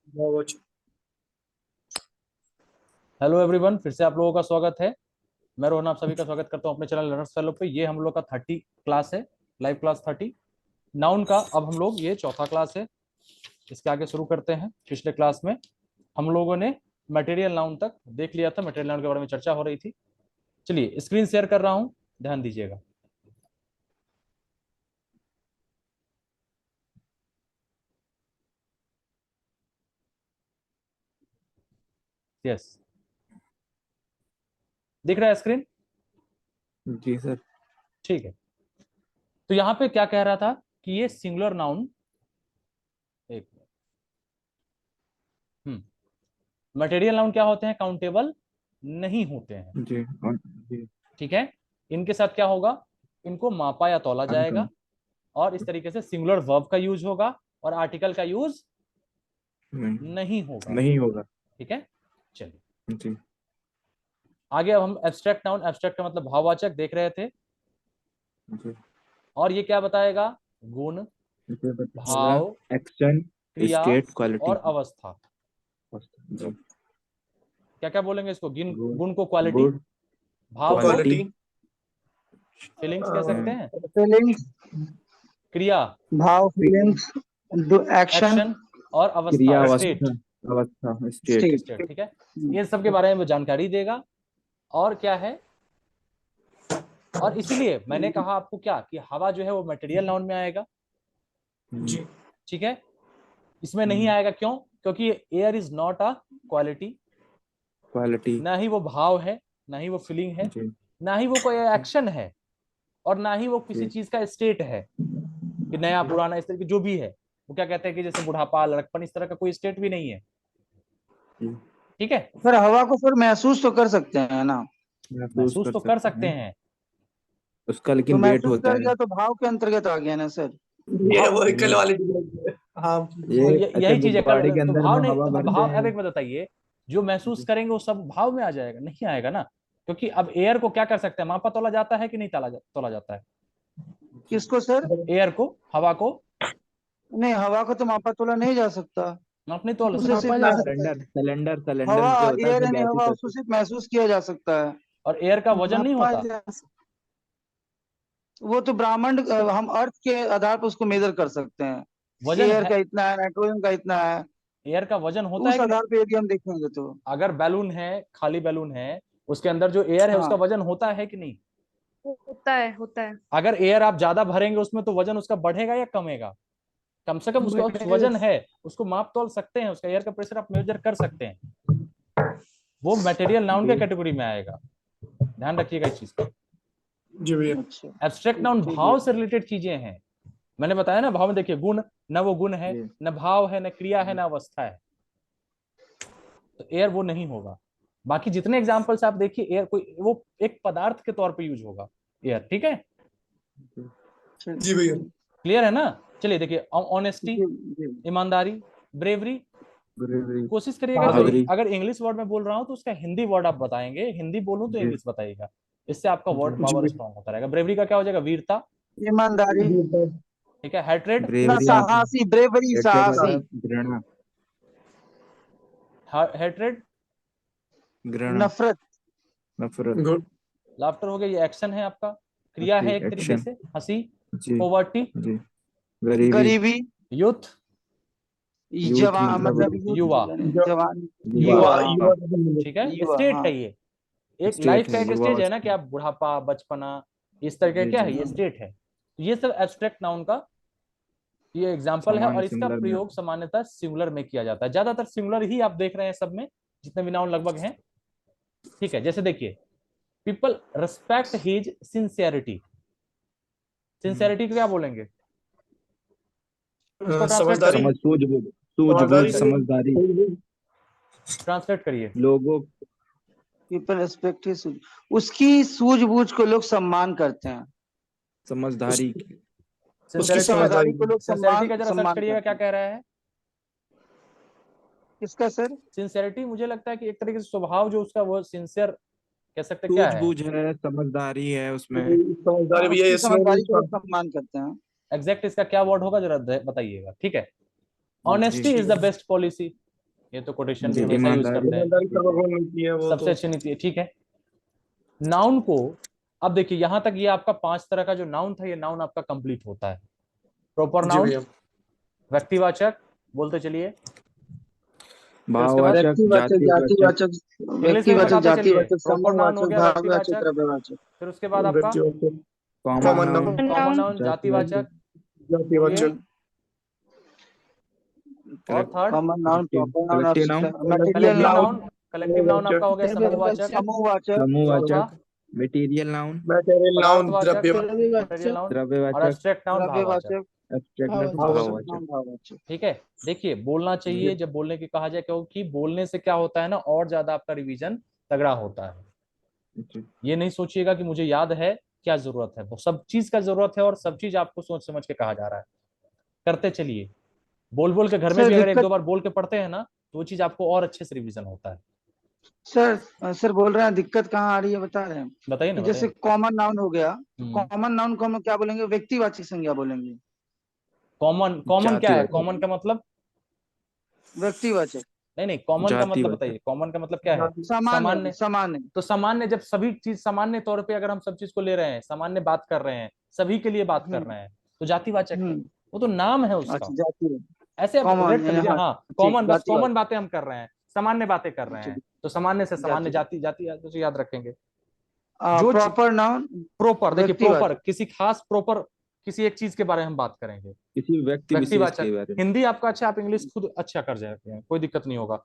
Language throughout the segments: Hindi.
बहुत अच्छा। हेलो एवरीवन, फिर से आप लोगों का स्वागत है। मैं रोहन आप सभी का स्वागत करता हूं अपने चैनल लर्नर्स फेलो पे। ये हम लोग का 30 क्लास है, लाइव क्लास 30 नाउन का। अब हम लोग ये चौथा क्लास है, इसके आगे शुरू करते हैं। पिछले क्लास में हम लोगों ने मटेरियल नाउन तक देख लिया था, मटेरियल नाउन के बारे में चर्चा हो रही थी। चलिए स्क्रीन शेयर कर रहा हूं, ध्यान दीजिएगा। यस, दिख रहा है स्क्रीन? जी सर। ठीक है। तो यहाँ पे क्या कह रहा था कि ये सिंगुलर नाउन, एक मटेरियल नाउन क्या होते हैं? काउंटेबल नहीं होते हैं। जी जी। ठीक है। इनके साथ क्या होगा? इनको मापा या तौला अंकल जाएगा, और इस तरीके से सिंगुलर वर्ब का यूज होगा और आर्टिकल का यूज नहीं, नहीं होगा। नहीं होगा। ठीक है, चलिए जी आगे। अब हम एब्स्ट्रैक्ट नाउन, एब्स्ट्रैक्ट का मतलब भाववाचक देख रहे थे, जी। और ये क्या बताएगा? गुण, इसे बताएगा भाव, एक्शन, क्रिया स्टेट, क्वालिटी। और अवस्था। जी। क्या क्या बोलेंगे इसको? गुण, गुड, गुण को क्वालिटी, गुड, भाव को क्वालिटी, फीलिंग्स कह सकते हैं, फीलिंग्स, क्रिया भाव, फीलिंग्स, एक्शन, एक्शन, और क्रिया, अवस्था अवस्था, स्टेट। अवस्था, स्टेट। स्टेट, ठीक है। ये सब के बारे में वो जानकारी देगा। और क्या है? और इसीलिए मैंने कहा आपको क्या कि हवा जो है वो मटेरियल नाउन में आएगा। जी। ठीक है, इसमें नहीं आएगा। क्यों? क्योंकि air is not a quality, quality. ना ही वो भाव है, ना ही वो फीलिंग है, जी ना ही वो कोई एक्शन है, और ना ही वो किसी जी चीज का स्टेट है कि नया पुराना, इस तरह की जो भी है। वो क्या कहते हैं कि जैसे बुढ़ापा, लड़कपन, इस तरह का कोई स्टेट भी नहीं है। जी। ठीक है, सर हवा को सर महसूस तो कर सकते हैं ना? महसूस महसूस कर तो कर सकते सकते हैं, हैं। उसका तो लेकिन वेट महसूस होता कर है। गया तो भाव के अंतर्गत आ गया ना सर? ये भाव, वो कल वाली हाँ। तो ये अच्छा, यही जो चीज है बॉडी कल। के तो अंदर भाव जो नहीं, हवा भरते भाव अब हैं। एक बात बताइए, जो महसूस जी। करेंगे वो सब भाव में आ जाएगा? नहीं आएगा ना। क्योंकि अब एयर को क्या कर सकते हैं? मापा तोला जाता है कि नहीं तोला जाता है? किसको सर? एयर को, हवा को नहीं, हवा को तो मापा तोला नहीं जा सकता। माप नहीं तोल उसे मापा सिर्फ जा सकता है। सिलेंडर सिलेंडर सिलेंडर हवा, जो होता है एयर उसमें यानी गैसेस हवा, उसको होती सिर्फ महसूस किया जा सकता है। और एयर का वजन नहीं मापा होता? वो तो ब्रह्मांड, हम अर्थ के आधार पर उसको मेजर कर सकते हैं। वजन एयर है, का इतना है, नाइट्रोजन का इतना है। एयर का वजन तो होता है उस कि नहीं? आधार पे यदि हम देखेंगे तो अगर बैलून है, खाली बैलून है, उसके अंदर जो एयर है उसका हाँ, वजन होता है कि नहीं? होता है। अगर एयर आप ज्यादा भरेंगे उसमें, तो वजन उसका बढ़ेगा या कमेगा? कम से कम उसका कुछ वजन है, उसको माप तोल सकते हैं, उसका एयर का प्रेशर आप मेजर कर सकते हैं। वो मटेरियल नाउन के जी। कैटेगरी में आएगा। ध्यान रखिएगा इस चीज का। जी भैया। अच्छा, एब्स्ट्रैक्ट नाउन ठीक है। भाव से रिलेटेड चीजें हैं। मैंने बताया ना, भाव में देखिए, गुण, न वो गुण है, जी न भाव है, न क्रिया है, जी। न अवस्था है। तो एयर वो नहीं होगा। बाकी जितने एग्जाम्पल्स आप देखिए, एयर कोई वो एक पदार्थ के तौर पे यूज होगा एयर। ठीक है, जी भैया। क्लियर है ना? चलिए देखिए, ऑनेस्टी, जी जी। ईमानदारी, ब्रेवरी। ब्रेवरी, कोशिश करिएगा जो, बहादुरी। अगर इंग्लिश वर्ड में बोल रहा हूं तो उसका हिंदी वर्ड आप बताएंगे, हिंदी बोलूं तो जी इंग्लिश बताइएगा। इससे आपका वर्ड जी। जी पावर भैया। स्ट्रांग होता रहेगा। ब्रेवरी का क्या हो जाएगा? वीरता। ईमानदारी, ठीक है, हेट्रेड, ना ब्रेवरी आता है। साहसी, ब्रेवरी, हेट्रेड होता साहसी। है घृणा। हेट्रेड, घृणा, नफरत। नफरत। गुड। लाफ्टर हो गया, ये एक्शन है आपका। क्रिया हंसी, है एक तरीके एक्शन। से, हंसी। जी पोवर्टी, जी। गरीबी। गरीबी। यूथ, यूथ जवान, मतलब मतलब यूथ युवा, यानी जवान। युवा, युवा। युवा, हाँ। युवा ठीक है, युवा, स्टेट हाँ। है ये। एक स्टेट लाइफ का है, एक युवा स्टेज है ना, कि अवस्था। आप बुढ़ापा, बचपना, इस तरह का जी क्या जी। है? ये स्टेट है। तो ये सब एब्स्ट्रैक्ट नाउन का ये एग्जाम्पल है, समान और इसका सिमिलर में। प्रयोग सामान्यतः सिंगुलर में किया जाता है। ज्यादातर सिंगुलर ही आप देख रहे हैं सब में, जितने भी नाउन लगभग हैं। ठीक है, जैसे देखिए, people respect his sincerity. Sincerity को क्या बोलेंगे? इसको ट्रांसलेट समझदारी। करिए, समझ, सूझबूझ, समझदारी सूझबूझ, से समझदारी। ट्रांसलेट करिए। लोगों। पीपल रिस्पेक्ट हिज, उसकी सूझबूझ को लोग सम्मान करते हैं। उस, समझदारी। उसकी उसकी सिंसियरिटी का, समझदारी। समझदारी को लोग सिंसियरिटी सम्मान का जरा सर्च सम्मान करिएगा क्या करते हैं। कह रहा है। किसका सर? सिंसियरिटी मुझे लगता है कि एक तरीके से स्वभाव जो उसका, वो सिंसियर कह सकते क्या है? सूझबूझ है, समझदारी है उसमें। समझदारी हाँ, भैया, उसकी इसमें भी समझदारी को लोग सम्मान करते हैं। एग्जैक्ट इसका क्या वर्ड होगा, जरा बताइएगा। ठीक है, जी। Honesty is the best policy. ये तो कोटेशन जी, में हमेशा यूज ईमानदारी। करते हैं, ईमानदारी सर्वगुण नीति है वो सबसे तो। अच्छी नीति है, ठीक है। नाउन को अब देखिए, यहां तक ये आपका 5 तरह का जो नाउन था, ये नाउन आपका कंप्लीट होता है। प्रॉपर जी नाउन, भैया। व्यक्तिवाचक, बोलते चलिए, भाववाचक, व्यक्तिवाचक, जातिवाचक, जातिवाचक, इंग्लिश में भी व्यक्तिवाचक, बताते चलिए। जातिवाचक, प्रॉपर नाउन हो समूहवाचक, गया, भाववाचक, व्यक्तिवाचक, द्रव्यवाचक। फिर उसके बाद आपका व्यक्तिवाचक, common common noun, noun, common noun, जातिवाचक, जातिवाचक, और third common noun, proper noun, collective noun, material collective noun, noun. Collective noun आपका हो गया समूहवाचक, समूहवाचक, चौथा समूहवाचक, मटेरियल नाउन, मटेरियल नाउन, पदार्थवाचक, द्रव्य, मटेरियल नाउन, और द्रव्यवाचक, एब्स्ट्रैक्ट नाउन, भाववाचक। द्रव्यवाचक, एब्स्ट्रैक्ट नाउन, भाववाचक, भाववाचक। भाववाचक। ठीक है, देखिए बोलना चाहिए जब बोलने की कहा जाए, क्योंकि बोलने से क्या होता है ना, और ज्यादा आपका रिवीजन तगड़ा होता है। जी। ये नहीं सोचिएगा कि मुझे याद है, क्या जरूरत है, वो सब चीज का जरूरत है, और सब चीज आपको सोच समझ के कहा जा रहा है। करते चलिए, बोल बोल के घर में सर भी अगर एक दिक्कत, दो बार बोल के पढ़ते हैं ना, तो वो चीज आपको और अच्छे से रिवीजन होता है। सर बोल रहे हैं दिक्कत कहाँ आ रही है, बता रहे हैं बताइए कि ना, बताइए जैसे ना। कॉमन नाउन हो गया, तो हम्म। कॉमन नाउन को हम क्या बोलेंगे, व्यक्तिवाचक संज्ञा बोलेंगे, कॉमन, कॉमन क्या है, जातिवाचक, कॉमन का मतलब? व्यक्तिवाचक, नहीं नहीं, कॉमन का मतलब जातिवाचक, बताइए, कॉमन का मतलब क्या है? जाति, सामान्य, सामान्य। सामान्य। तो सामान्य, जब सभी चीज सामान्य तौर पे अगर हम सब चीज को ले रहे हैं, सामान्य बात कर रहे हैं, सभी के लिए बात कर हम्म रहे हैं, तो जातिवाचक है। हम्म वो तो नाम है उसका। अच्छा, जाति, ऐसे आप कॉमन, रेट कर लीजिए, हाँ, हाँ ठीक, कॉमन, बस कॉमन जातिवाचक, बातें हम कर रहे हैं, सामान्य बातें कर रहे हैं, ठीक, तो सामान्य से सामान्य, जाति, जाति, जाति तो याद रखेंगे। जो प्रॉपर नाउन, प्रॉपर, देखिए प्रॉपर व्यक्तिवाचक, किसी खास, प्रॉपर किसी एक चीज के बारे में हम बात करेंगे। किसी व्यक्ति विशेष व्यक्तिवाचक, के बारे में। हिंदी आपका अच्छा, आप इंग्लिश खुद अच्छा कर जाते हैं, कोई दिक्कत नहीं होगा।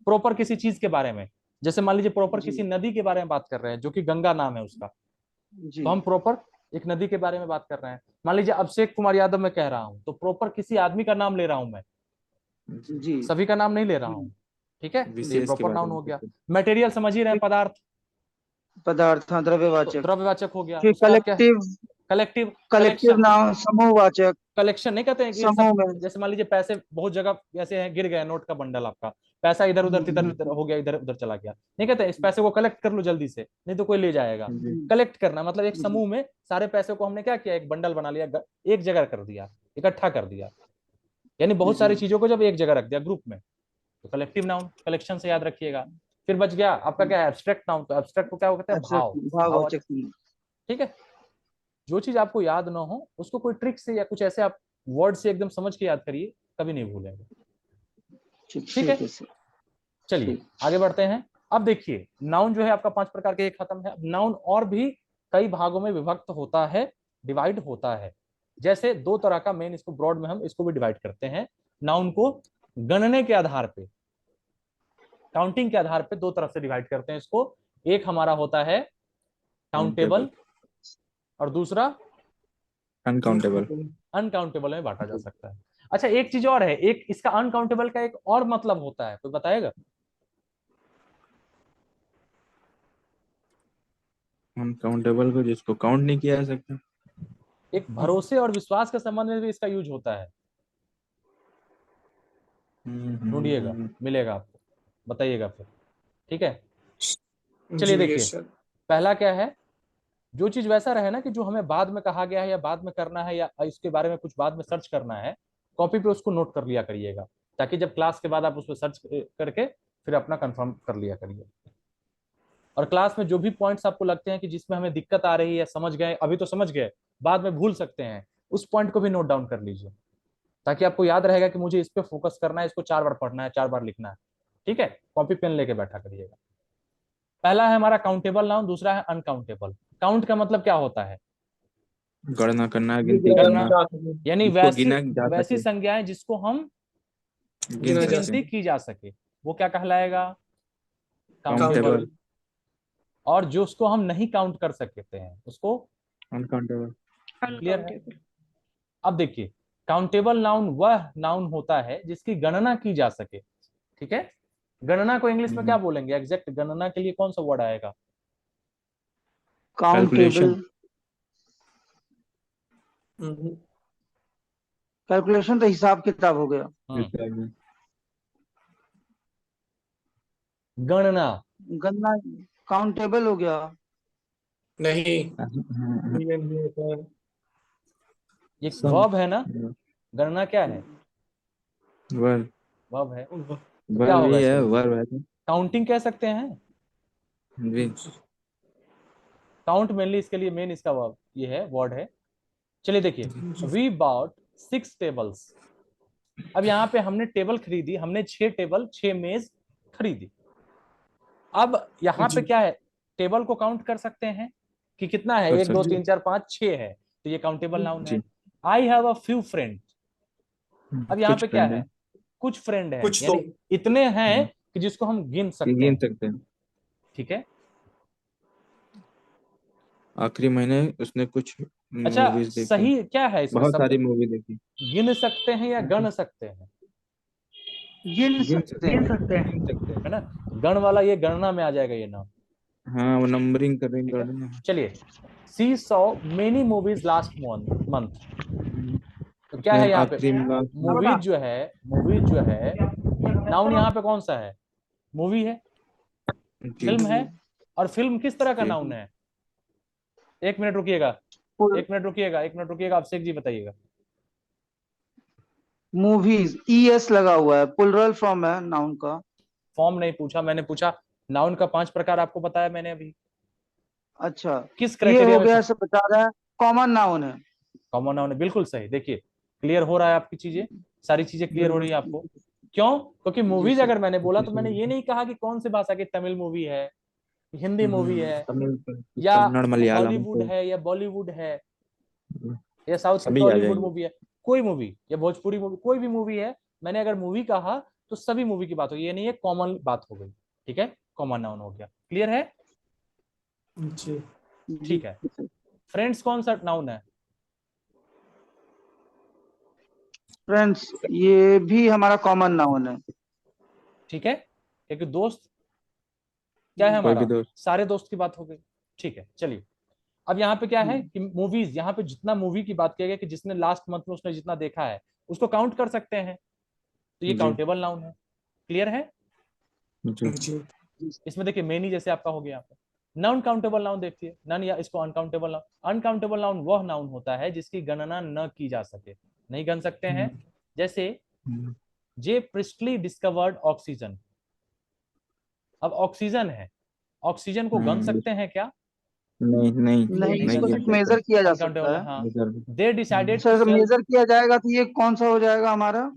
प्रॉपर किसी चीज के बारे में, जैसे मान लीजिए प्रॉपर जी किसी नदी के बारे में बात कर रहे हैं, जो कि गंगा नाम है उसका, जी तो हम प्रॉपर एक नदी के बारे में बात कर रहे हैं। मान लीजिए अभिषेक कुमार यादव मैं कह रहा हूं, तो प्रॉपर किसी आदमी का नाम ले रहा हूं मैं, जी सभी का नाम नहीं ले रहा हम्म, हूं। ठीक है, तो ये विशेष के प्रॉपर बारे नाउन में हो गया। कहते मटेरियल समझ ही रहे हैं, फिर पदार्थ, पदार्थ, हाँ, तो द्रव्यवाचक, द्रव्यवाचक हो गया। फिर उसके बाद क्या है? Collective, collective, collective collection, noun, समूहवाचक, कलेक्शन नहीं कहते हैं कि समूह सब, में, जैसे मान लीजिए पैसे बहुत जगह ऐसे हैं, गिर गए नोट का बंडल आपका, पैसा इधर उधर तिधर बिधर हो गया, इधर उधर चला गया, नहीं कहते इस पैसे को कलेक्ट कर लो जल्दी से, नहीं तो कोई ले जाएगा। हैं। जी। कलेक्ट करना मतलब एक जी समूह में सारे पैसे को हमने क्या किया, एक बंडल बना लिया, एक जगह कर दिया, इकट्ठा कर दिया, यानी बहुत जी सारी चीजों को जब एक जगह रख दिया ग्रुप में, तो कलेक्टिव नाउन, कलेक्शन से याद रखिएगा। फिर बच गया आपका क्या है, एब्स्ट्रैक्ट नाउन, तो एब्स्ट्रैक्ट को क्या कहते हैं, एब्स्ट्रैक्ट, भाव, भाववाचक भाववाचक। संज्ञा। ठीक है, जो चीज आपको याद ना हो उसको कोई ट्रिक से या कुछ ऐसे आप वर्ड से एकदम समझ के याद करिए, कभी नहीं भूलेंगे। ठीक, ठीक ठीक है, है सर, चलिए ठीक। आगे बढ़ते हैं। अब देखिए, नाउन जो है आपका 5 प्रकार के, एक खत्म है। अब नाउन और भी कई भागों में विभक्त होता है, डिवाइड होता है। जैसे 2 तरह का मेन, इसको ब्रॉड में हम इसको भी डिवाइड करते हैं। नाउन को गणने के आधार पे, काउंटिंग के आधार पे 2 तरफ से डिवाइड करते हैं इसको। एक हमारा होता है काउंटेबल, काउंटेबल, और दूसरा अनकाउंटेबल। अनकाउंटेबल में बांटा जा सकता है। अच्छा एक चीज और है, एक इसका अनकाउंटेबल का एक और मतलब होता है, कोई बताएगा? अनकाउंटेबल को जिसको काउंट नहीं किया जा सकता। एक भरोसे और विश्वास के संबंध में भी इसका यूज होता है। ढूंढिएगा, मिलेगा आपको, बताइएगा फिर। ठीक है, चलिए जी भैया देखिए, सर। पहला क्या है, जो चीज वैसा रहे ना कि जो हमें बाद में कहा गया है या बाद में करना है या इसके बारे में कुछ बाद में सर्च करना है, कॉपी पे उसको नोट कर लिया करिएगा, ताकि जब क्लास के बाद आप उस पर सर्च करके फिर अपना कंफर्म कर लिया करिए। और क्लास में जो भी पॉइंट्स आपको लगते हैं कि जिसमें हमें दिक्कत आ रही है, समझ गए, अभी तो समझ गए, बाद में भूल सकते हैं, उस पॉइंट को भी नोट डाउन कर लीजिए, ताकि आपको याद रहेगा कि मुझे इस पे फोकस करना है, इसको 4 बार पढ़ना है, 4 बार लिखना है। ठीक है, कॉपी पेन लेके बैठा करिएगा। पहला है हमारा काउंटेबल नाउन, दूसरा है अनकाउंटेबल। काउंट का मतलब क्या होता है? गणना करना, जी गिनती गिना गणना, करना, जा सके, यानी जिसको वैसी गिना जा वैसी सके, संज्ञाएं जिसको हम, गिन गिना जिसकी जा सकते गिनती हैं। की जा सके, वो क्या कहलाएगा? काउंटेबल। Countable, countable. और जो उसको हम नहीं काउंट कर सकते हैं उसको, अनकाउंटेबल। क्लियर है? अनकाउंटेबल। अब देखिए, काउंटेबल नाउन वह नाउन होता है जिसकी गणना की जा सके। ठीक है, गणना को इंग्लिश में क्या बोलेंगे, एग्जैक्ट गणना के लिए कौन सा वर्ड आएगा? Countable, calculation. कैलकुलेशन तो हिसाब किताब हो गया, गणना, गणना, काउंटेबल हो गया, नहीं, ये नहीं होता है। ये सम, वर्ब है ना, गणना क्या है? वर्ब, वर्ब है। क्या वर्ब होगा ही है, इसका? वर्ब है तो काउंटिंग कह सकते हैं। भी काउंट मेनली इसके लिए मेन इसका वर्ब ये है, वर्ड है। चलिए देखिए, वी बॉट 6 टेबल्स। अब यहाँ पे हमने टेबल खरीदी, हमने 6 टेबल 6 मेज खरीदी। अब यहाँ पे जी। क्या है, टेबल को काउंट कर सकते हैं कि कितना है, कर 1 2 सकते 3 4 5 6 है, तो ये काउंटेबल नाउन है। जी। I have a few friend. अब यहाँ कुछ पे क्या फ्रेंड है है, कुछ फ्रेंड है, कुछ तो यानी इतने हैं कि जिसको हम गिन कि सकते गिन हैं। सकते हैं। ठीक है। आखिरी महीने उसने कुछ अच्छा, मूवीज देखी, सही क्या है इसमें बहुत शब्द? सारी मूवी देखी। गिन सकते हैं या गण सकते हैं? गिन गिन सकते सकते हैं। गिन सकते है हैं। ना, गण वाला ये गणना में आ जाएगा ये नाम। हाँ, वो नंबरिंग करेंगे ठीक है, गाड़ी में। चलिए, she saw many movies last month. तो क्या उसने है यहाँ पे, आखिरी में मूवीज जो है, मूवीज जो है, नाउन यहाँ पे कौन सा है? मूवी है, जी फिल्म है। और फिल्म किस तरह का जी। नाउन है? 1 minute रुकिएगा, 1 minute रुकिएगा, 1 minute रुकिएगा, Abhishek ji बताइएगा। मूवीज ईएस लगा हुआ है, प्लुरल फॉर्म है नाउन का। फॉर्म नहीं पूछा मैंने, पूछा नाउन का 5 प्रकार आपको बताया मैंने अभी। अच्छा, किस ये क्राइटेरिया हो में? गया, सब बता रहा है, कॉमन नाउन है। कॉमन नाउन है, बिल्कुल सही। देखिए, क्लियर हो रहा है आपकी चीजें, सारी चीजें क्लियर हो रही है आपको। क्यों? क्योंकि जी मूवीज सर। अगर मैंने बोला तो मैंने ये नहीं कहा कि कौन सी भाषा की, तमिल मूवी है, हिंदी मूवी है, तमिल, या कन्नड़, मलयालम हॉलीवुड तो है, या बॉलीवुड है, या साउथ की सभी आ टॉलीवुड जाएगी। मूवी है, कोई मूवी, या भोजपुरी मूवी, कोई भी मूवी है, मैंने अगर मूवी कहा तो सभी मूवी की बात होगी, ये नहीं है कॉमन बात हो गई। ठीक है, कॉमन नाउन हो गया। क्लियर है? जी। जी ठीक है। फ्रेंड्स कौन सा नाउन है? फ्रेंड्स, ये भी हमारा कॉमन नाउन है। ठीक है, एक दोस्त क्या है कोई भी हमारा, दोस्त। सारे दोस्त की बात हो गई। ठीक है, चलिए, अब यहाँ पे क्या है कि मूवीज, यहाँ पे जितना मूवी की बात किया गया कि जिसने लास्ट मंथ में उसने जितना देखा है उसको काउंट कर सकते हैं, तो ये जी काउंटेबल नाउन है। क्लियर है? जी। जी। इसमें देखिए मेनी जैसे आपका हो गया यहाँ पे। नॉन काउंटेबल नाउन देखिए, नन, या इसको अनकाउंटेबल नाउन। अनकाउंटेबल नाउन वह नाउन होता है जिसकी गणना न की जा सके, नहीं गन सकते हैं। जैसे जे प्रिस्टली डिस्कवर्ड ऑक्सीजन। अब ऑक्सीजन है, ऑक्सीजन को गन सकते हैं क्या? नहीं नहीं नहीं, नहीं नहीं गन इसको गिन सिर्फ सकते, मेजर किया जा अनकाउंटेबल सकता है। है। हाँ, सकते। They decided to sir, sell. मेजर किया जाएगा तो ये कौन सा हो जाएगा हमारा?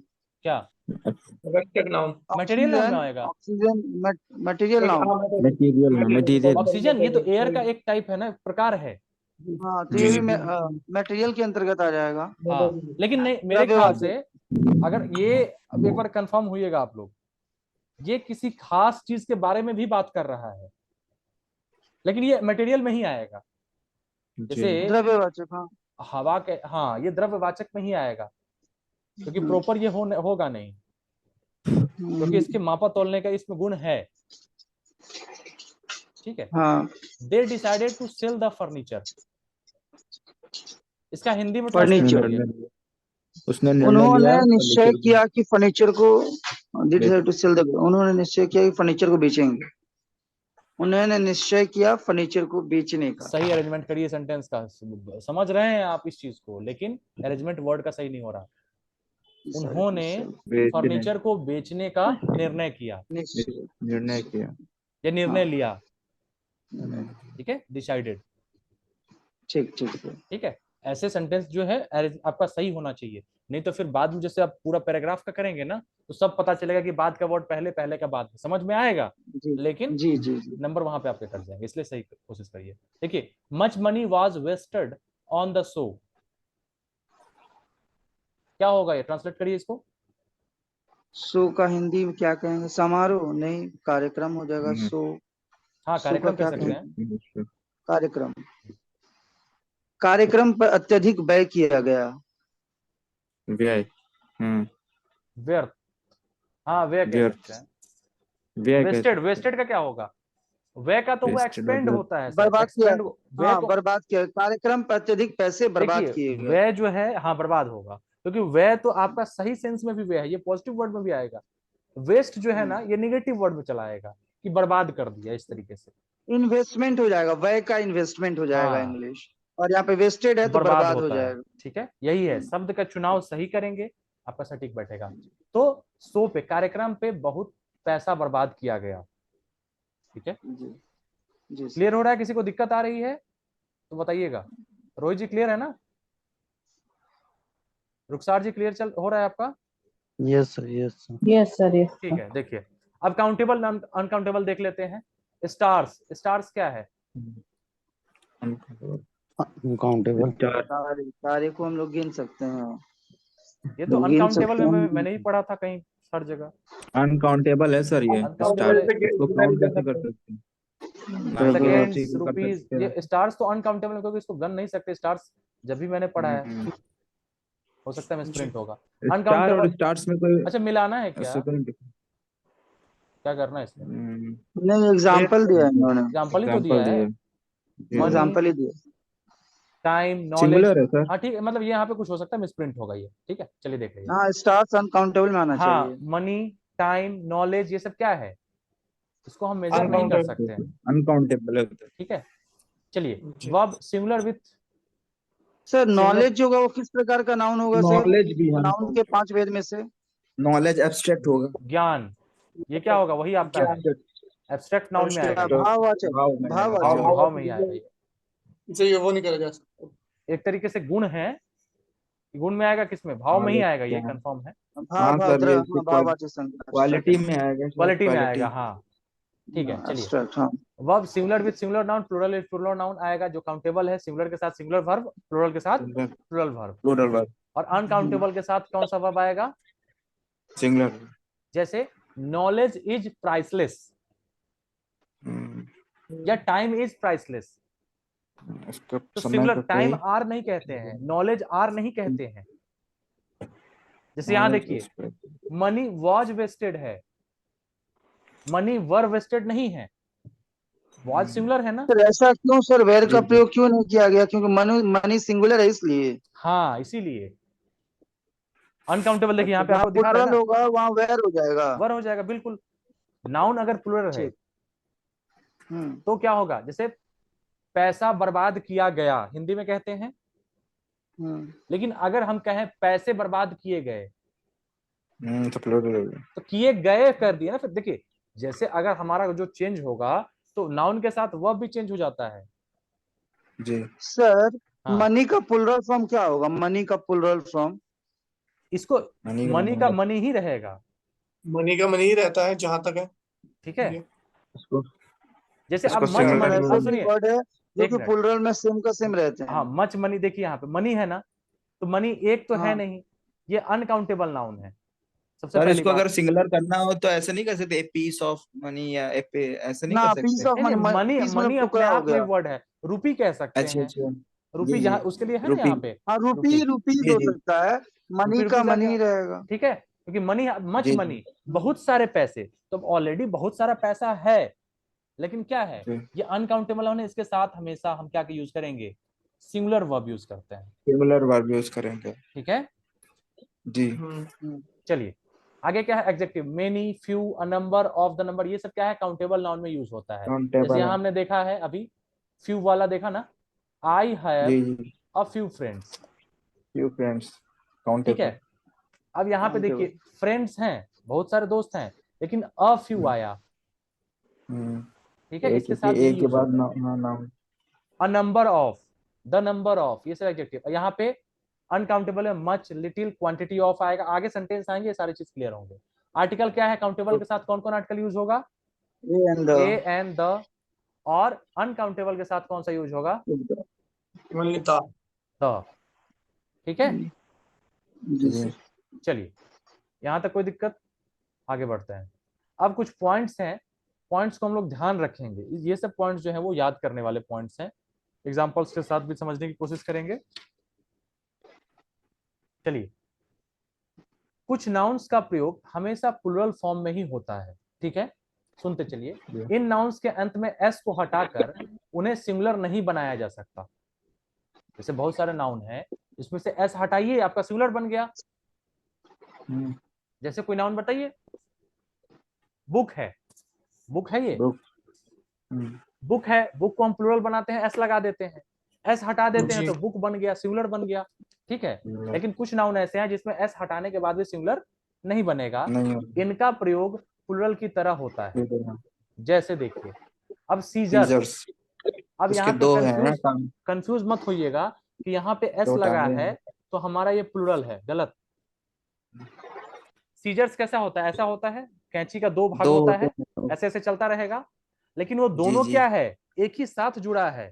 क्या? Rested noun. मटेरियल नाउन में ऑक्सीजन। आएगा। Oxygen material noun. मटीरियल है, मटीरियल। ऑक्सीजन ये तो एयर का एक टाइप है ना, प्रकार है। हाँ, तो ये जी भी मटेरियल के अंतर्गत आ जाएगा। हाँ, लेकिन नहीं, मेरे ख्याल द्रव्यवाचक। से अगर ये, अब एक बार कंफर्म होइएगा आप लोग, ये किसी खास चीज के बारे में भी बात कर रहा है, लेकिन ये मटेरियल में ही आएगा। जी जैसे द्रव्यवाचक, हाँ। हवा के, हाँ, ये द्रव्यवाचक में ही आएगा, क्योंकि प्रॉपर ये होगा नहीं, क्योंकि इसके मापा तोलने का इसमें गुण है। ठीक है। हाँ, they decided to sell the furniture, इसका हिंदी में ट्रांसलेट फर्नीचर। करिए। उसने निर्णय उन्होंने लिया निश्चय फर्नीचर किया कि फर्नीचर को बेच- उन्होंने निश्चय किया कि फर्नीचर को बेचेंगे। उन्होंने निश्चय किया फर्नीचर को बेचने का। सही अरेंजमेंट करिए सेंटेंस का, समझ रहे हैं आप इस चीज को, लेकिन अरेंजमेंट वर्ड का सही नहीं हो रहा। उन्होंने बेचने फर्नीचर को बेचने का निर्णय किया, निश्चय। निर्णय किया। या निर्णय हाँ, लिया। ठीक है, डिसाइडेड। ठीक ठीक है। ठीक है, ऐसे सेंटेंस जो है आपका सही होना चाहिए, नहीं तो फिर बाद में जैसे आप पूरा पैराग्राफ का करेंगे ना, तो सब पता चलेगा कि बाद का वर्ड पहले, पहले का बाद, समझ में आएगा, जी लेकिन जी जी जी। नंबर वहां पे आपके कट जाएंगे, इसलिए सही कोशिश करिए। देखिए, much money was wasted on the show, क्या होगा ये, ट्रांसलेट करिए इसको। शो का हिंदी में क्या कहेंगे? समारोह नहीं, कार्यक्रम हो जाएगा शो। हाँ, शो का कार्यक्रम कह क्या सकते हैं। कहेंगे? कार्यक्रम। कार्यक्रम पर अत्यधिक व्यय किया गया। व्यय। व्यर्थ, हाँ व्यय कह व्यर्थ। सकते हैं। व्यय कह वेस्टेड, सकते वेस्टेड का क्या होगा? व्यय का तो वो वेस्टेड एक्सपेंड मतलब होता है सर, बर्बाद किया। एक्सपेंड। व्यय हाँ, को बर्बाद किया, कार्यक्रम पर अत्यधिक पैसे बर्बाद देखिए, किए गए। व्यय जो है, हाँ बर्बाद होगा, क्योंकि व्यय तो आपका सही सेंस में भी व्यय है, ये पॉजिटिव वर्ड में भी आएगा। वेस्ट जो है ना, ये निगेटिव वर्ड में चला आएगा कि बर्बाद कर दिया, इस तरीके से। इन्वेस्टमेंट हो जाएगा, व्यय का इन्वेस्टमेंट हो जाएगा हाँ, इंग्लिश। और यहाँ पे वेस्टेड है तो बर्बाद बर्बाद हो होता है। जाएगा। ठीक है, यही है, शब्द का चुनाव सही करेंगे, आपका सटीक बैठेगा। तो शो पे, कार्यक्रम पे बहुत पैसा बर्बाद किया गया। ठीक है, जी जी सर। क्लियर हो रहा है? किसी को दिक्कत आ रही है तो बताइएगा। रोहित जी क्लियर है ना? रुखसार जी क्लियर चल हो रहा है आपका? Yes sir, yes sir. Yes sir, yes ठीक है, देखिए अब काउंटेबल अनकाउंटेबल देख लेते हैं। स्टार्स, स्टार्स क्या है? अनकाउंटेबल। तारे को हम लोग गिन सकते हैं। ये तो गिन अनकाउंटेबल सकते में हैं। मैंने ही पढ़ा था कहीं हर जगह। अनकाउंटेबल है सर ये Uncountable स्टार, है। इसको काउंट कैसे कर सकते हैं? ना तो सेकेंड्स, उसी को कर रुपीज, सकते हैं। ये स्टार्स तो अनकाउंटेबल है क्योंकि इसको गन नहीं सकते। स्टार्स जब भी मैंने पढ़ा है, हो सकता है मिसप्रिंट होगा। स्टार और अनकाउंटेबल, स्टार्स में कोई अच्छा मिलाना है क्या? ऐसे तो नहीं क्या करना है इसमें? नहीं, एग्जाम्पल दिया है इन्होंने। एग्जाम्पल ही तो दिया एग्जांपल है। दिए। मनी, एग्जाम्पल ही दिया। Time, knowledge. सिंगुलर है सर। हाँ ठीक है, मतलब ये यहाँ पे कुछ हो सकता है मिसप्रिंट होगा ये। ठीक है, चलिए देख लीजिए। हाँ, स्टार्स अनकाउंटेबल में आना हाँ, चाहिए। मनी, टाइम, नॉलेज, ये सब क्या है? इसको हम मेजर नहीं कर सकते हैं। अनकाउंटेबल है। ठीक है, चलिए verb singular with sir knowledge जो होगा वो किस प्रकार का नाउन होगा सर? नॉलेज भी नाउन के 5 भेद में से। नॉलेज एब्स्ट्रैक्ट होगा। ज्ञान, ये क्या होगा? वही आपका है, एब्स्ट्रैक्ट नाउन में आएगा। भाववाचक, भाववाचक। भाव में ही आएगा ये। इसे वो नहीं करा जा सकता। एक तरीके से गुण है, गुण में आएगा, किसमें? भाव में ही आएगा, ये हाँ। कंफर्म है। भाव भाववाचक संज्ञा। क्वालिटी में आएगा। क्वालिटी में आएगा, हाँ ठीक है। चलिए एब्स्ट्रैक्ट, हाँ। Verb singular with singular noun, plural with plural noun आएगा। जो काउंटेबल है सिंगुलर के साथ सिंगुलर वर्ब, प्लूरल के साथ प्लूरल वर्ब। Plural verb. और अनकाउंटेबल के साथ कौन सा वर्ब आएगा? सिंगुलर। जैसे नॉलेज इज प्राइसलेस या टाइम इज प्राइसलेस। इसका तो समय सिंगुलर का टाइम कोई आर नहीं कहते हैं, नॉलेज आर नहीं कहते हैं। जैसे यहां देखिए, मनी वॉज वेस्टेड है, मनी वर वेस्टेड नहीं है। वॉज सिंगुलर है ना? सर ऐसा क्यों सर, वेर का जी, जी। प्रयोग क्यों नहीं किया गया? क्योंकि मनी सिंगुलर है इसलिए। हाँ, इसीलिए अनकाउंटेबल देखिए यहाँ पे जहाँ आपको दिखा रहा है प्लुरल ना, होगा वहाँ वेर हो जाएगा। वर हो जाएगा बिल्कुल। नाउन अगर प्लूरल है तो क्या होगा? जैसे पैसा बर्बाद किया गया, हिंदी में कहते हैं। लेकिन अगर हम कहें पैसे बर्बाद किए गए, तो प्लूरल हो गया। तो किए गए कर दिया ना। फिर देखिए, जैसे अगर हमारा जो चेंज होगा तो नाउन के साथ वर्ब भी चेंज हो जाता है। जी सर हाँ। मनी का प्लुरल फॉर्म क्या होगा? मनी का प्लुरल फॉर्म? इसको मनी का मनी ही रहेगा। मनी का मनी ही रहता है जहां तक है। ठीक है, इसको जैसे अब इसको मच singular मनी, ऐसा अब सुनिए वर्ड है जो एक कि मिनट। प्लुरल में सेम का सेम रहते हैं। हाँ, मच मनी, देखिए यहाँ पे मनी है ना, तो मनी एक तो है हाँ। नहीं, ये अनकाउंटेबल नाउन है। सबसे सर पहली इसको बात। अगर सिंगुलर करना हो तो ऐसे नहीं कर सकते, ए पीस ऑफ मनी या ऐसे नहीं ना, कर पीस सकते। ऑफ नहीं नहीं, मनी पीस मनी मतलब अपने टुकड़ा हो आप में गया। वर्ड है। रुपी कह सकते अच्छा हैं, अच्छा। रुपी जी, जहाँ जी। उसके लिए है ना रुपी। यहाँ पे। हाँ, रुपी जी, हो जी। सकता है, मनी रुपी का रुपीज आ मनी गया। रहेगा। ठीक है, क्योंकि मनी, मच जी, जी। मनी, बहुत सारे पैसे, तो ऑलरेडी बहुत सारा पैसा है। लेकिन क्या है, जी। ये अनकाउंटेबल होने, इसके साथ हमेशा हम क्या यूज करेंगे? सिंगुलर वर्ब यूज करते हैं। सिंगुलर वर्ब यूज करेंगे। ठीक है, जी। चलिए आगे क्या है? Adjective, many, few, a number, of the number, ये सब क्या है? काउंटेबल नाउन में यूज होता है। जैसे काउंटेबल यहाँ है। हमने देखा है अभी, फ्यू वाला देखा ना, आई हैव जी, जी। A few friends. Few friends ठीक काउंटेबल। है, अब यहाँ पे देखिए, फ्रेंड्स हैं, बहुत सारे दोस्त हैं, लेकिन अ फ्यू आया। ठीक है, इसके साथ ये एक के यूज बाद होता है। Noun. A number of, the number of, ये सब एडजेक्टिव। यहाँ पे अनकाउंटेबल है, मच, लिटिल, क्वांटिटी ऑफ आएगा। आगे सेंटेंस आएंगे, ये सारी चीज क्लियर होंगे। आर्टिकल क्या है? काउंटेबल के साथ कौन कौन आर्टिकल यूज होगा? A and the. और अनकाउंटेबल के साथ कौन सा यूज होगा? Only the. द। ठीक है, जी सर। चलिए यहां तक कोई दिक्कत? आगे बढ़ते हैं। अब कुछ पॉइंट्स हैं, पॉइंट्स को हम लोग ध्यान रखेंगे। ये सब पॉइंट्स जो है वो याद करने वाले पॉइंट्स हैं, एग्जांपल्स के साथ भी समझने की कोशिश करेंगे। चलिए, कुछ नाउन्स का प्रयोग हमेशा प्लुरल फॉर्म में ही होता है। ठीक है, सुनते चलिए। इन नाउन्स के अंत में एस को हटाकर उन्हें सिंगुलर नहीं बनाया जा सकता। जैसे बहुत सारे नाउन हैं, इसमें से एस हटाइए, आपका सिंगुलर बन गया। जैसे कोई नाउन बताइए। बुक है, बुक है, ये बुक है, बुक को हम प्लुरल बनाते हैं, एस लगा देते हैं, एस हटा देते हैं तो बुक बन गया, सिंगुलर बन गया। ठीक है, लेकिन कुछ नाउन ऐसे हैं जिसमें एस हटाने के बाद भी सिंगुलर नहीं बनेगा। नहीं होगा। इनका प्रयोग प्लूरल की तरह होता है। जैसे देखिए, अब सीजर्स, सीजर्स अब उसके यहाँ पे दो है ना कंफ्यूज मत होइएगा कि यहाँ पे एस दो लगा टांगे है हैं। तो हमारा ये प्लूरल है, गलत। सीजर्स कैसा होता है? ऐसा होता है, कैंची का दो भाग दो होता होते है, हैं। ऐसे ऐसे चलता रहेगा, लेकिन वो जी दोनों जी क्या है, एक ही साथ जुड़ा है,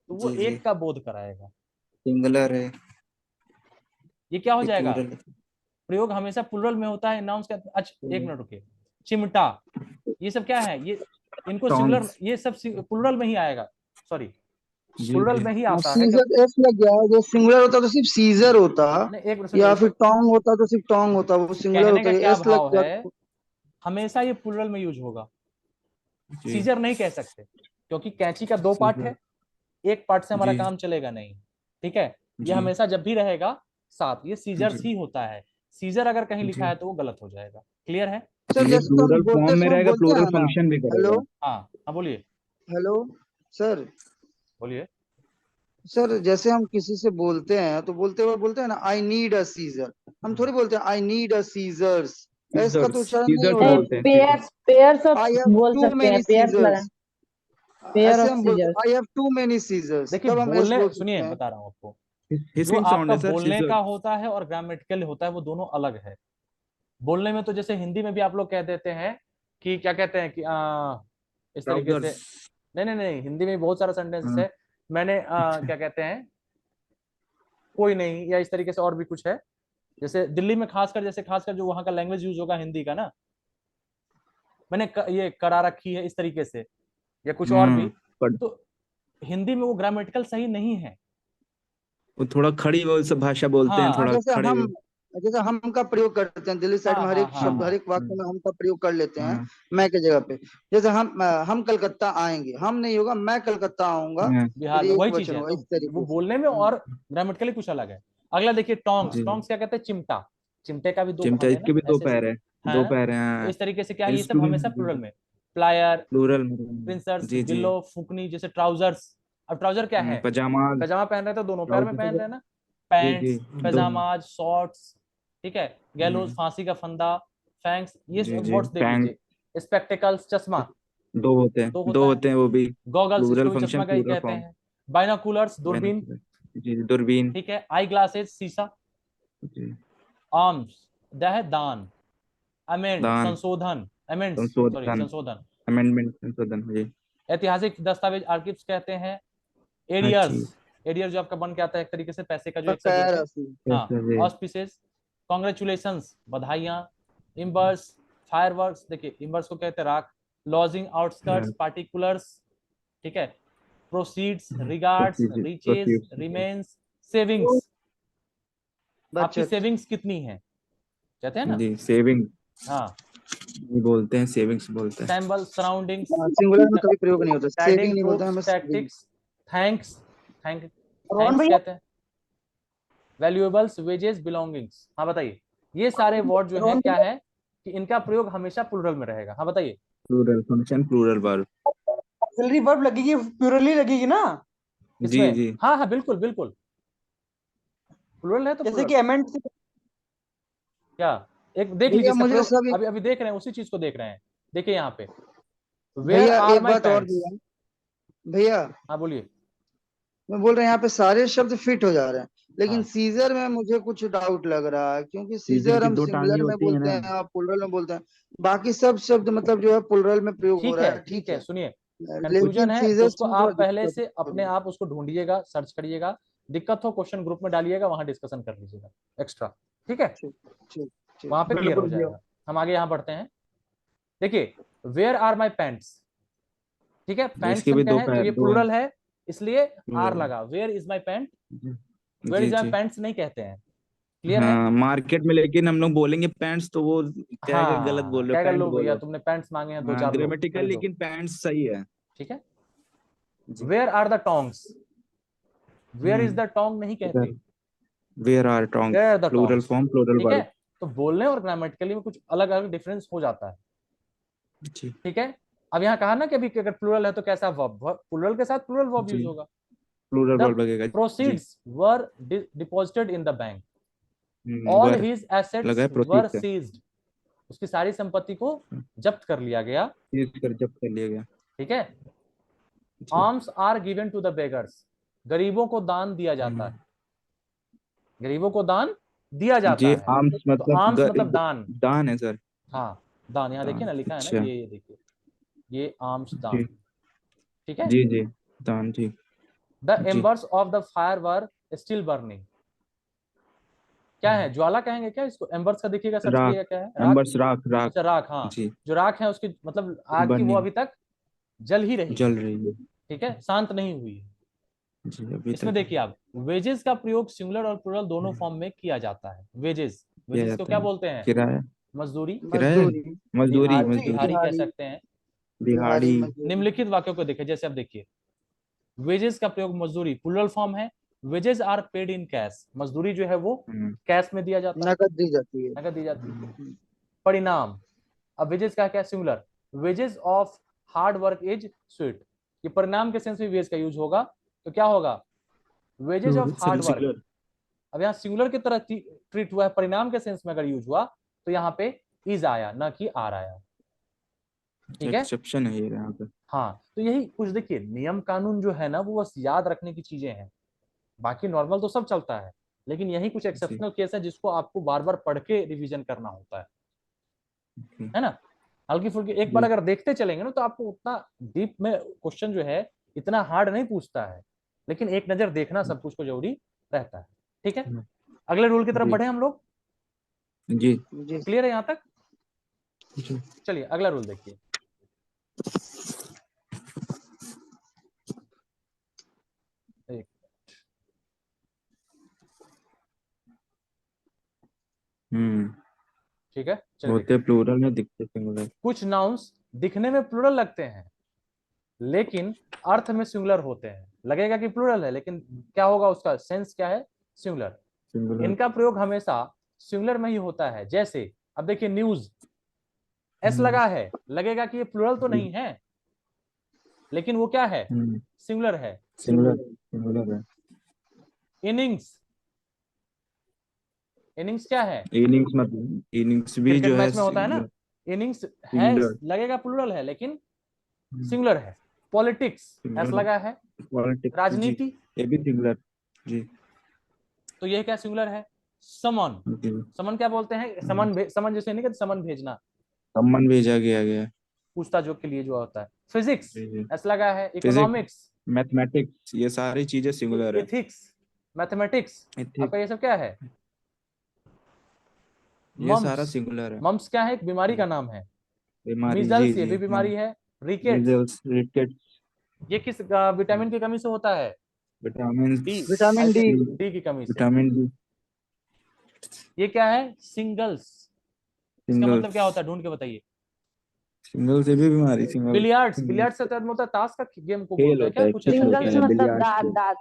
तो वो जी जी एक का बोध कराएगा। सिंगुलर है, ये क्या हो ये जाएगा? प्लूरल है। प्रयोग हमेशा प्लूरल में होता है नाउन्स का। अच्छा एक मिनट रुकिए, चिमटा, ये सब क्या है? ये इनको सिंगुलर, टोंग्स। ये सब प्लूरल में ही आएगा, सॉरी जी प्लूरल जी में ही हाँ, आता है। सीजर एस लग गया है। जो सिंगुलर होता तो सिर्फ सीजर होता, नहीं एक मिनट या सुनिए, फिर टोंग होता तो सिर्फ टोंग होता, वो सिंगुलर कहने होता का है। क्या एस लग भाव गया है, तो हमेशा ये प्लूरल में यूज होगा, जी सीजर नहीं कह सकते, क्योंकि कैंची का दो पार्ट सीजर है, एक पार्ट से हमारा जी काम चलेगा नहीं। ठीक है, ये जी हमेशा जब भी रहेगा साथ, ये सीजर्स जी ही होता है। सीजर अगर कहीं लिखा जी है तो वो गलत हो जाएगा। क्लियर है? सर, ये जैसे तो हम प्लूरल फॉर्म बोलते में समय रहेगा, बोलते प्लूरल हैं ना, फंक्शन भी हेलो करेगा। हाँ हाँ बोलिए, हेलो सर। बोलिए। सर, जैसे हम किसी से बोलते हैं तो बोलते हुए बोलते हैं ना, आई नीड अ सीजर। हम थोड़ी बोलते हैं I need a scissors. S का तो सीजर्स उच्चारण नहीं सीजर्स होगा। बोलते हैं, scissors. Pairs pairs of I have बोल टू सकते हैं, मेनी पेयर्स लगा, सीजर्स। पेयर ऐसे ऑफ हम बोलते सीजर्स। हैं I have too many scissors, देखिए तब हम एस बोलने, बोल सुनिए सकते हैं। बता रहा हूँ आपको, जो हिसिंग साउंड आपका है सर, बोलने सीजर। का होता है और ग्रामेटिकल होता है वो दोनों अलग है। बोलने में तो जैसे हिंदी में भी आप लोग कह देते हैं कि क्या कहते हैं कि इस तरीके से, ट्राउजर्स। नहीं नहीं नहीं, हिंदी में बहुत सारा सेंटेंसेस हाँ, है। मैंने अच्छा। क्या कहते हैं, कोई नहीं, या इस तरीके से और भी कुछ है। जैसे दिल्ली में खासकर, जैसे खासकर जो वहां का लैंग्वेज यूज होगा हिंदी का ना, मैंने ये करा रखी है, इस तरीके से, या कुछ और भी। पर तो हिंदी में वो ग्रामेटिकल सही नहीं है। वो थोड़ा खड़ी वो सब भाषा बोलते हैं, हाँ, हाँ थोड़ा खड़े। जैसे हम का प्रयोग करते हैं दिल्ली साइड हाँ में, हर हाँ एक हाँ शब्द, हाँ, हर एक वाक्य में हम का प्रयोग कर लेते हैं हाँ मैं के जगह पे। जैसे हम कलकत्ता आएंगे, हम नहीं होगा, मैं कलकत्ता आऊंगा, हाँ, फिर बिहार में एक वही चीज वचन है, होगा तो इस वो तरीके से। बोलने में और ग्रामेटिकली कुछ अलग है। अगला देखिए, टोंग्स, जी। टोंग्स क्या कहते हैं? चिमटा, चिमटे का भी दो चिमटा, भाग है ना, इसके भी दो ऐसे ऐसे। पैर है। दो हाँ, पैर है, तो हाँ। इस तरीके से क्या है, ये इसको सब भी हमेशा प्लूरल में। प्लायर, प्लूरल में। प्रिंसर्स, जी जी। गिल्लो, फुकनी, जैसे ट्राउजर्स। अब ट्राउजर क्या है? पजामा। पजामा पहन रहे तो दोनों पैर में पहन ट्राउजर। रहे हैं ना। जी जी। पैंट्स, दो। पजामाज, शॉर्ट्स, ठीक है, गैलोज, हम्म, फांसी का फंदा, फैंक्स, ये जी जी। वर्ड्स देख पैंट। लीजिए। स्पेक्टिकल्स, चश्मा, दो होते हैं, दो दो होता है। होते हैं वो भी। गॉगल्स, प्लूरल इसको भी फंक्शन, चश्मा का ही प्लूरल कहते फॉर्म। हैं। बाइनोकुलर्स, दूरबीन, जी, दूरबीन। ठीक है। आई ग्लासेस, शीशा। जी। आर्म्स, द है दान। अमेंड, दान। संशोधन, अमेंड्स, सॉरी संशोधन। संशोधन। अमेंडमेंट, संशोधन। जी। ऐतिहासिक दस्तावेज, आर्किव्स कहते हैं। हर एरियर्स, चीज। एरियर जो आपका बन के आता है एक तरीके से पैसे का, जो एक साथ जोड़ बकाया के। राशि। हाँ, ऐसा जी। ऑस्पिसेस, कॉन्ग्रेचुलेशंस, बधाइयाँ। इम्बर्स, फायरवर्क्स, देखिए इम्बर्स को कहते हैं राख। लॉजिंग, आउटस्कर्ट्स, पार्टिकुलर्स, ठीक है। Proceeds, regards, proceed, reaches, proceed. Remains, savings. आपकी बचत। सेविंग्स कितनी है कहते हैं ना। जी, सेविंग हाँ, बोलते हैं, सेविंग्स बोलते हैं। सैम्बल, सराउंडिंग्स, सिंगुलर में कभी प्रयोग नहीं होता, सेविंग पैडिंग, नहीं बोलते हैं, ट्रूप्स, हमें saving। Tactics, thanks, Rohan thanks भैया, कहते हैं। Valuables, wages, belongings. हाँ बताइए, ये सारे वर्ड जो है रोहन क्या भैया, है कि इनका प्रयोग हमेशा प्लूरल में रहेगा। हाँ बताइए। Plural function, plural verb. Auxiliary verb लगेगी, प्लूरली लगेगी ना। जी इसमें जी। हाँ हाँ बिल्कुल बिल्कुल, प्लूरल है तो जैसे प्लूरल। कि अमेंड, क्या, एक देख लीजिए भैया इसका मुझे प्रयोग, सब अभी अभी देख रहे हैं, उसी चीज को देख रहे हैं। देखिए यहाँ पे, वेयर भैया आर एक माई बात और पैंट्स। भैया, भैया हाँ बोलिए। मैं बोल रहे हैं यहाँ पे सारे शब्द फिट हो जा रहे हैं, लेकिन हाँ सीजर में मुझे कुछ डाउट लग रहा है, क्योंकि सीजर सीजर की हम दो टांगे सिंगुलर में होती है बोलते ना। हैं और प्लुरल में बोलते हैं। बाकी सब शब्द मतलब जो है प्लुरल में प्रयोग हो रहा है, ठीक ठीक है, है, सुनिए, लेकिन कंफ्यूजन है तो सीजर्स उसको में थोड़ा आप पहले दिक्कत से हो अपने रही है। आप उसको ढूंढिएगा, सर्च करिएगा। दिक्कत हो क्वेश्चन ग्रुप में डालिएगा, वहां डिस्कशन कर लीजिएगा एक्स्ट्रा, ठीक है, ठीक ठीक ठीक। वहां पे क्लियर हो जाएगा। हम आगे यहाँ बढ़ते हैं। देखिए, वेयर आर माई पैंट्स, ठीक है, पैंट्स इसके भी क्या दो है तो पैर, ये दो हैं। प्लूरल है, इसलिए आर प्लूरल। लगा। वेयर इज माई पैंट, जी वेयर जी इज माई जी। पैंट्स नहीं कहते हैं। क्लियर है? हाँ, मार्केट में लेकिन हम लोग बोलेंगे पैंट्स तो वो क्या है कि गलत हाँ, बोल रहे हो, क्या कर पैंट लो भैया, बोलो। तुमने पैंट्स मांगे हैं, दो हाँ, चार लो, ग्रामेटिकल, खरीदो, लेकिन पैंट्स सही है। ठीक है। जी। Where are the tongs, where is the tong नहीं इधर कहते, where are tong, where are the plural tongs, form, plural ठीक है। वर्ब। तो बोलने और ग्रामेटिकली में कुछ अलग अलग डिफरेंस हो जाता है, जी। ठीक है। अब यहाँ कहा ना कि अभी अगर प्लूरल है तो कैसा वर्ब, प्लूरल के साथ प्लूरल वर्ब जी, यूज होगा। प्लूरल द वर्ब लगेगा। जी। Proceeds were deposited in the bank, all were his लगा एसेट्स है, वर प्रोसीड से सीज्ड, उसकी सारी संपत्ति को जब्त कर लिया गया। सीज कर जब्त कर लिया गया। ठीक है। जी। Arms are given to the beggars, गरीबों को दान दिया जाता है, गरीबों को दान दिया जाता जी है। आर्म्स तो मतलब आर्म्स मतलब दान, दान है सर। हाँ दान, यहाँ देखिए दान, ना लिखा है ना, अच्छा। ये देखिए, ये आर्म्स दान। जी ठीक है। जी जी दान, जी द जी। Embers of the fire were still burning, क्या है, ज्वाला कहेंगे क्या इसको? एम्बर्स का देखिएगा, सर्च राख, करिएगा क्या है, राख। एम्बर्स, राख राख। अच्छा राख, हाँ, जी जो राख है उसकी मतलब आग की वो बर्निंग, अभी तक जल ही रही जल है। रही है। ठीक है, शांत नहीं हुई है। जी अभी इसमें तक देखिए आप, वेजेस का प्रयोग सिंगुलर और प्लूरल दोनों फॉर्म में किया जाता है। वेजेस, किया वेजेस को जाता क्या है। बोलते हैं? किराया, मजदूरी, किराया, मजदूरी, मजदूरी, दिहाड़ी, मजदूरी, दिहाड़ी कह दिहाड़ी, सकते हैं। दिहाड़ी, दिहाड़ी। मजदूरी। निम्नलिखित वाक्यों को देखिए, जैसे आप देखिए, वेजेस का प्रयोग मजदूरी प्लूरल फॉर्म है, wages are paid in cash, मजदूरी जो है वो कैश में दिया जाता है, नकद दी जाती है। नगद दी जाती है। परिणाम, अब वेजेस का क्या, singular, wages of hard work is sweet, ये परिणाम के सेंस में वेज का यूज होगा, तो क्या होगा, वेजेस ऑफ हार्ड वर्क। अब यहाँ सिंगुलर की तरह ट्रीट हुआ है, परिणाम के सेंस में अगर यूज हुआ तो यहाँ पे इज आया, ना कि आर आया। ठीक है। एक्सेप्शन है ये यहाँ पे। हाँ, तो यही कुछ देखिए, नियम कानून जो है ना वो बस याद रखने की चीजें हैं, बाकी नॉर्मल तो सब चलता है, लेकिन यही कुछ जी एक्सेप्शनल केस है जिसको आपको बार बार पढ़ के रिवीजन करना होता है ना। हल्की फुल्की एक बार जी अगर देखते चलेंगे ना तो आपको उतना डीप में क्वेश्चन जो है इतना हार्ड नहीं पूछता है, लेकिन एक नजर देखना सब कुछ को जरूरी रहता है। ठीक है, अगले रूल की तरफ जी बढ़े हम लोग, जी जी क्लियर है यहाँ तक? जी। चलिए अगला रूल देखिए। एक, ठीक है, चलिए होते देखिए, प्लूरल में, दिखते सिंगुलर। कुछ नाउन्स दिखने में प्लूरल लगते हैं लेकिन अर्थ में सिंगुलर होते हैं, लगेगा कि प्लूरल है लेकिन क्या होगा, उसका सेंस क्या है, सिंगुलर। सिंगुलर। इनका प्रयोग हमेशा सिंगुलर में ही होता है। जैसे अब देखिए, न्यूज, एस लगा है, लगेगा कि ये प्लूरल तो नहीं है, लेकिन वो क्या है, सिंगुलर है। सिंगुलर, सिंगुलर है। इनिंग्स, इनिंग्स क्या है, इनिंग्स, मतलब इनिंग्स भी क्रिकेट जो है मैच में होता है ना, इनिंग्स है, सिंगुलर, लगेगा प्लूरल है लेकिन सिंगुलर है। Politics, S singular. लगा है। पॉलिटिक्स, जी राजनीति, ये भी सिंगुलर। जी तो ये क्या सिंगुलर है। समन, जी। समन क्या बोलते हैं, समन समन जैसे नहीं कहते, समन भेजना, सम्मन भेजा गया। पूछताछ के लिए जो होता है। फिजिक्स, जी जी। एस लगा है। फिजिक्स, इकोनॉमिक्स, मैथमेटिक्स, ये सारी चीजें सिंगुलर है। एथिक्स, मैथमेटिक्स, आपका एथिक्स, ये सब क्या है, ये मम्स, सारा सिंगुलर है। मम्स क्या है, एक बीमारी का नाम है। बीमारी, जी मीजल्स, ये जी। भी बीमारी है। रिकेट्स, मीजल्स, रिकेट्स, ये किस विटामिन की कमी से होता है, vitamin, D, vitamin D, D की कमी से। Vitamin D. ये क्या है, सिंगल्स, इसका मतलब क्या होता है, ढूंढ के बताइए। सिंगल से भी बीमारी, सिंगल बिलियर्ड्स, बिलियर्ड्स से मतलब होता है ताश का गेम को खेल बोलते हैं होता क्या, है, कुछ खेल ऐसा होता खेल सिंगल्स है, है। मतलब बिलियर्ड्स दांत खेल। दांत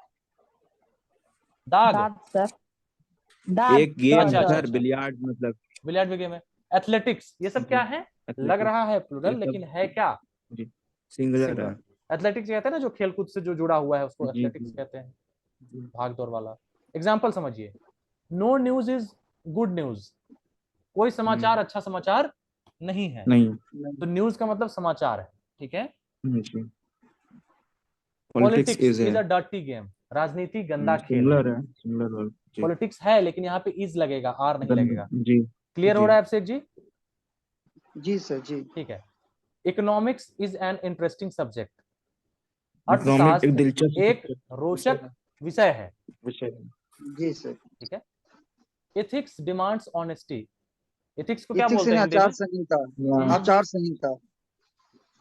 दाग, दांत सर, दांत एक गेम अच्छा है अच्छा सर, अच्छा, बिलियर्ड मतलब। बिलियर्ड भी गेम है। एथलेटिक्स, ये सब जी, क्या है, लग एथलेटिक्स, रहा है ये प्लूरल सब लेकिन है क्या, जी सिंगुलर है। सिंगुलर। एथलेटिक्स कहते हैं ना जो खेलकूद से जो जुड़ा हुआ है उसको जी एथलेटिक्स जी कहते हैं, जी। भाग दौड़ वाला। एग्जाम्पल समझिए, no news is good news, कोई समाचार अच्छा समाचार नहीं है, नहीं, तो न्यूज का मतलब समाचार है। ठीक है। जी। पॉलिटिक्स पॉलिटिक्स इज इज है, अ डर्टी गेम, राजनीति गंदा खेल है। सिंगुलर है, सिंगुलर वर्ड। जी पॉलिटिक्स है लेकिन यहाँ पे इज लगेगा, आर नहीं लगेगा। जी क्लियर हो जी। रहा है अभिषेक जी? जी सर जी। ठीक है। Economics is an interesting subject, economic एक अर्थशास्त्र एक दिलचस्प रोचक विषय है। विषय है। जी सर। ठीक है। एथिक्स डिमांड्स ऑनेस्टी, एथिक्स को क्या इथिक्स बोलते इन हैं हिंदी आचार में? संहिता, न्याय, आचार संहिता,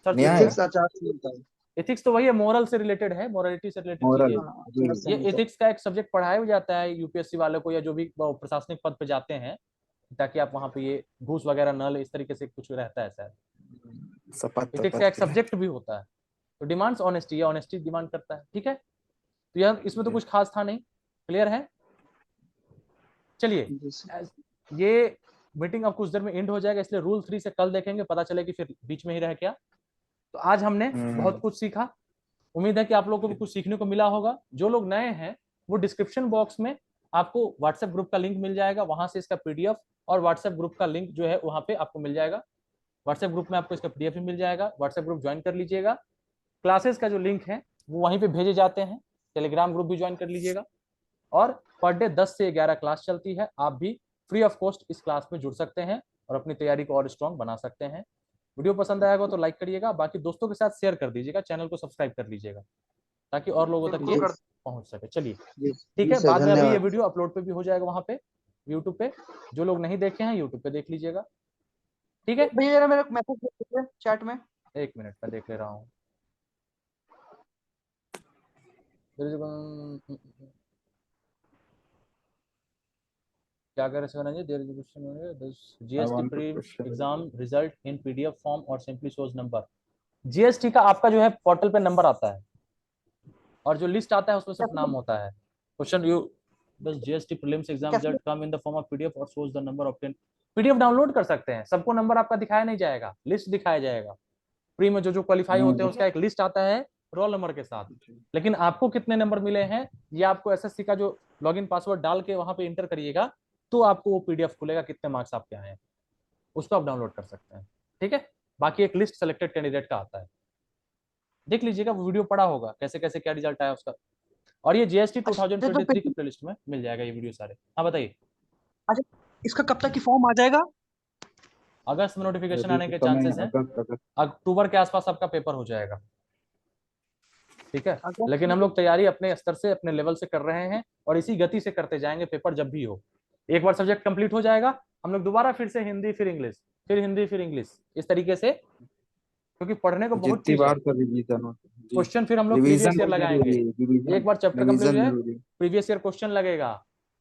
सर्च न्याय, करिएगा। इथिक्स आचार संहिता। एथिक्स तो वही है, मोरल से रिलेटेड है, मोरालिटी से रिलेटेड चीजें मोरल, हैं। हाँ, जी आचार ये संहिता। एथिक्स का एक सब्जेक्ट पढ़ाया भी जाता है यूपीएससी वालों को, या जो भी प्रशासनिक पद पे जाते हैं, ताकि आप वहां पे ये घूस वगैरह न ले, इस तरीके से कुछ रहता है शायद। सपत एथिक्स का एक सब्जेक्ट भी होता है। तो डिमांड्स ऑनेस्टी, ये ऑनेस्टी डिमांड करता है। ठीक है, तो यह इसमें तो कुछ खास था नहीं। क्लियर है? चलिए, जी सर। ये मीटिंग अब कुछ देर में एंड हो जाएगा, इसलिए रूल 3 से कल देखेंगे, पता चले कि फिर बीच में ही रह गया। तो आज हमने बहुत कुछ सीखा, उम्मीद है कि आप लोगों को भी कुछ सीखने को मिला होगा। जो लोग नए हैं वो डिस्क्रिप्शन बॉक्स में आपको व्हाट्सएप ग्रुप का लिंक मिल जाएगा, वहां से इसका पीडीएफ और व्हाट्सएप ग्रुप का लिंक जो है वहां पे आपको मिल जाएगा। व्हाट्सएप ग्रुप में आपको इसका पीडीएफ भी मिल जाएगा, व्हाट्सएप ग्रुप ज्वाइन कर लीजिएगा। क्लासेस का जो लिंक है वो वहीं पे भेजे जाते हैं। टेलीग्राम ग्रुप भी ज्वाइन कर लीजिएगा। और पर डे 10 से 11 क्लास चलती है, आप भी फ्री ऑफ कॉस्ट इस क्लास में जुड़ सकते हैं और अपनी तैयारी को और स्ट्रॉन्ग बना सकते हैं। वीडियो पसंद आएगा तो लाइक करिएगा, बाकी दोस्तों के साथ शेयर कर दीजिएगा, चैनल को सब्सक्राइब कर लीजिएगा ताकि और लोगों तक ये पहुंच सके। चलिए ठीक है, बाद में अभी ये वीडियो अपलोड पे भी हो जाएगा वहां पे यूट्यूब पे, जो लोग नहीं देखे हैं यूट्यूब पे देख लीजिएगा। ठीक है भैया जरा मेरा मैसेज देख लीजिए चैट में। 1 मिनट मैं देख ले रहा हूँ। क्या कर रहे हैं? There is question GST pre exam result in PDF form और सिंपली शोज नंबर। जीएसटी का आपका जो है पोर्टल पे नंबर आता है और जो लिस्ट आता है उसमें सिर्फ नाम होता है। Question you bus GST prelims exam result come in the form of PDF और shows the number obtain. PDF download कर सकते हैं, सबको नंबर आपका दिखाया नहीं जाएगा, लिस्ट दिखाया जाएगा। प्री में जो क्वालिफाई होते हैं उसका एक लिस्ट आता है रोल नंबर के साथ, लेकिन आपको कितने नंबर मिले हैं ये आपको एसएससी का जो लॉगिन पासवर्ड डाल के वहां पे इंटर करिएगा तो आपको वो पीडीएफ खुलेगा, कितने मार्क्स आपके आए हैं उसको आप डाउनलोड कर सकते हैं। ठीक है, बाकी एक लिस्ट सेलेक्टेड कैंडिडेट का आता है, देख लीजिएगा, वो वीडियो पड़ा होगा कैसे कैसे क्या रिजल्ट आया उसका। और ये जीएसटी 2023 की प्लेलिस्ट में मिल जाएगा ये वीडियो सारे। हाँ बताइए। अच्छा, इसका कब तक की फॉर्म आ जाएगा? अगस्त में नोटिफिकेशन आने के चांसेस हैं, अक्टूबर के आसपास आपका पेपर हो जाएगा। ठीक है, लेकिन हम लोग तैयारी अपने स्तर से अपने लेवल से कर रहे हैं और इसी गति से करते जाएंगे। पेपर जब भी हो, एक बार सब्जेक्ट कंप्लीट हो जाएगा हम लोग दोबारा फिर से हिंदी फिर इंग्लिश फिर हिंदी फिर इंग्लिश इस तरीके से, क्योंकि पढ़ने को बहुत चीज है। क्वेश्चन फिर हम लोग प्रीवियस ईयर लगाएंगे, एक बार चैप्टर कंप्लीट हो जाए प्रीवियस ईयर क्वेश्चन लगेगा,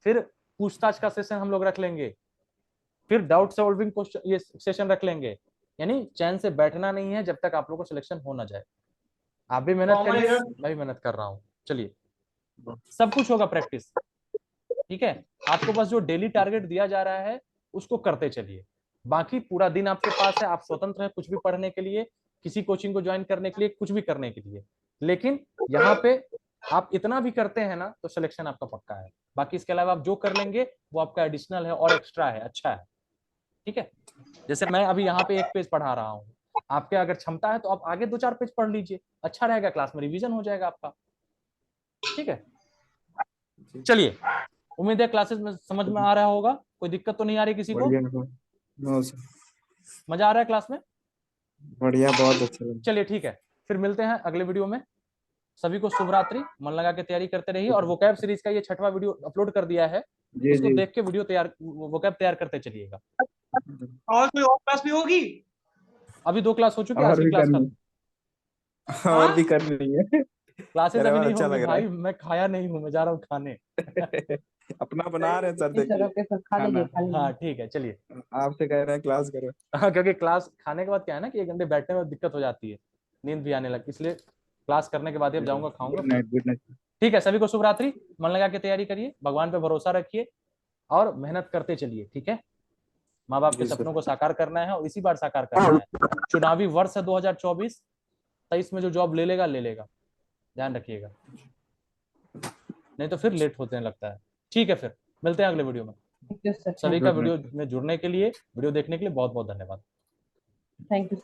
फिर पूछताछ का सेशन हम लोग रख लेंगे, फिर डाउट सॉल्विंग क्वेश्चन ये सेशन रख लेंगे। यानी चैन से बैठना नहीं है जब तक आप लोगों को सिलेक्शन हो ना जाए। आप भी मेहनत करिए, मैं भी मेहनत कर रहा हूँ। चलिए सब कुछ होगा प्रैक्टिस। ठीक है, आपको बस जो डेली टारगेट दिया जा रहा है उसको करते चलिए, बाकी पूरा दिन आपके पास है, आप स्वतंत्र हैं कुछ भी पढ़ने के लिए, किसी कोचिंग को ज्वाइन करने के लिए, कुछ भी करने के लिए। लेकिन यहाँ पे आप इतना भी करते हैं ना तो सिलेक्शन आपका पक्का है। बाकी इसके अलावा आप जो कर लेंगे वो आपका एडिशनल है और एक्स्ट्रा है, अच्छा है। ठीक है, जैसे मैं अभी यहाँ पे 1 पेज पढ़ा रहा हूँ, आपके अगर क्षमता है तो आप आगे 2-4 पेज पढ़ लीजिए, अच्छा रहेगा, क्लास में रिवीजन हो जाएगा आपका। ठीक है, चलिए उम्मीद है क्लासेस में समझ में आ रहा होगा, कोई दिक्कत तो नहीं आ रही किसी को? मजा आ रहा है क्लास में? बढ़िया, बहुत अच्छा। चलिए ठीक है, फिर मिलते हैं अगले वीडियो में। सभी को शुभ रात्रि, मन लगा के तैयारी करते रहिए। और वोकैब सीरीज का ये 6वां वीडियो अपलोड कर दिया है, उसको देख के वीडियो तैयार वोकैब तैयार करते चलिएगा। और कोई और क्लास भी होगी? अभी 2 क्लास हो चुकी है, आज की क्लास खत्म, और भी करनी है। क्लासेस अभी नहीं होंगी भाई, मैं खाया नहीं हूँ, मैं जा रहा हूँ खाने। अपना बना रहे हैं सर, देखिए। हाँ ठीक है, चलिए आपसे कह रहे हैं क्लास करो। हाँ, क्योंकि क्लास खाने के बाद क्या है ना कि 1 घंटे बैठने में दिक्कत हो जाती है, नींद भी आने लगती, इसलिए क्लास करने के बाद ही अब जाऊंगा, खाऊंगा। ठीक है, सभी को शुभ रात्रि, मन लगा के तैयारी करिए, भगवान पे भरोसा रखिए और मेहनत करते चलिए। ठीक है, माँ बाप के सपनों को साकार करना है और इसी बार साकार करना है। चुनावी वर्ष है 2024-23 में जो जॉब ले लेगा ले लेगा, ध्यान रखिएगा, नहीं तो फिर लेट होने लगता है। ठीक है, फिर मिलते हैं अगले वीडियो में। सभी का वीडियो में जुड़ने के लिए, वीडियो देखने के लिए बहुत बहुत धन्यवाद। Thank you.